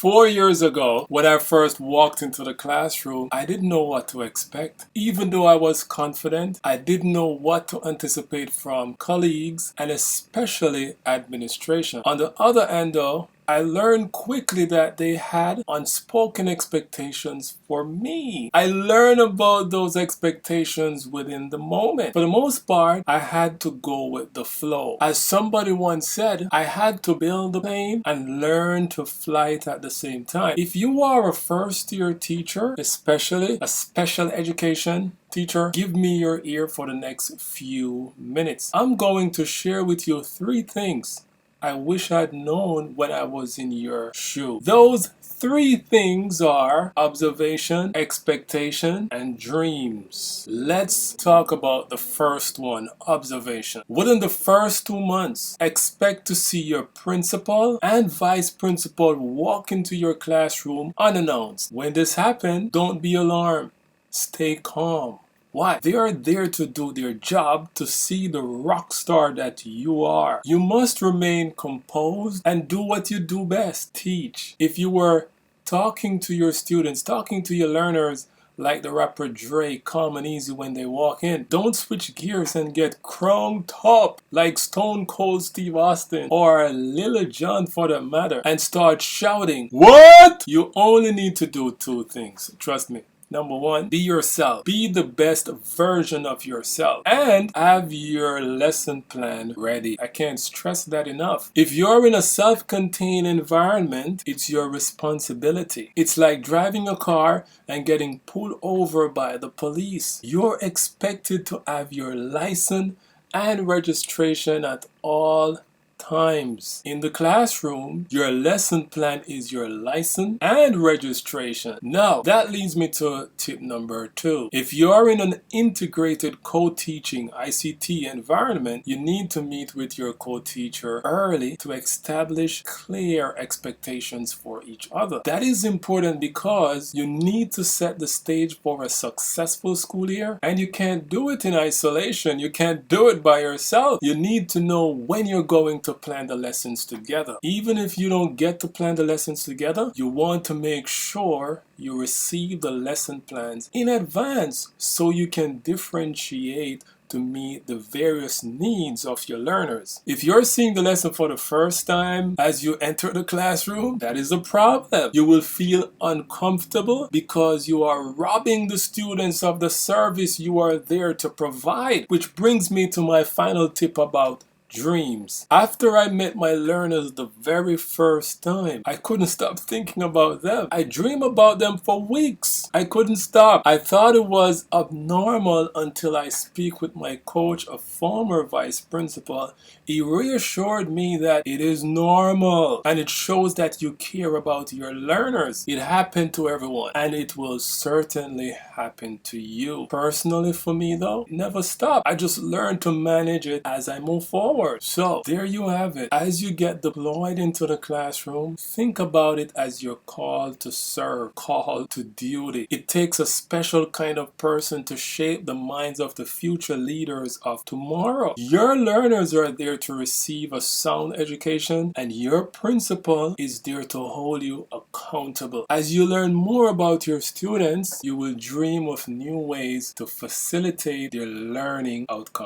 4 years ago, when I first walked into the classroom, I didn't know what to expect. Even though I was confident, I didn't know what to anticipate from colleagues and especially administration. On the other end though, I learned quickly that they had unspoken expectations for me. I learned about those expectations within the moment. For the most part, I had to go with the flow. As somebody once said, I had to build the plane and learn to fly it at the same time. If you are a first-year teacher, especially a special education teacher, give me your ear for the next few minutes. I'm going to share with you 3 things I wish I'd known when I was in your shoe. Those 3 things are observation, expectation, and dreams. Let's talk about the first one, observation. Within the first 2 months, expect to see your principal and vice principal walk into your classroom unannounced. When this happens, don't be alarmed. Stay calm. Why? They are there to do their job, to see the rock star that you are. You must remain composed and do what you do best, teach. If you were talking to your students, talking to your learners, like the rapper Dre, calm and easy when they walk in, don't switch gears and get crunked up like Stone Cold Steve Austin or Lil John for that matter and start shouting, "What?" You only need to do 2 things, trust me. Number 1, be yourself. Be the best version of yourself and have your lesson plan ready. I can't stress that enough. If you're in a self-contained environment, it's your responsibility. It's like driving a car and getting pulled over by the police. You're expected to have your license and registration at all times. In the classroom, your lesson plan is your license and registration. Now, that leads me to tip number 2. If you're in an integrated co-teaching ICT environment, you need to meet with your co-teacher early to establish clear expectations for each other. That is important because you need to set the stage for a successful school year, and you can't do it in isolation. You can't do it by yourself. You need to know when you're going to plan the lessons together. Even if you don't get to plan the lessons together, you want to make sure you receive the lesson plans in advance so you can differentiate to meet the various needs of your learners. If you're seeing the lesson for the first time as you enter the classroom, that is a problem. You will feel uncomfortable because you are robbing the students of the service you are there to provide. Which brings me to my final tip about dreams. After I met my learners the very first time, I couldn't stop thinking about them. I dream about them for weeks. I couldn't stop. I thought it was abnormal until I speak with my coach, a former vice principal. He reassured me that it is normal and it shows that you care about your learners. It happened to everyone and it will certainly happen to you. Personally for me though, never stop. I just learned to manage it as I move forward. So there you have it. As you get deployed into the classroom, think about it as your call to serve, call to duty. It takes a special kind of person to shape the minds of the future leaders of tomorrow. Your learners are there to receive a sound education and your principal is there to hold you accountable. As you learn more about your students, you will dream of new ways to facilitate their learning outcome.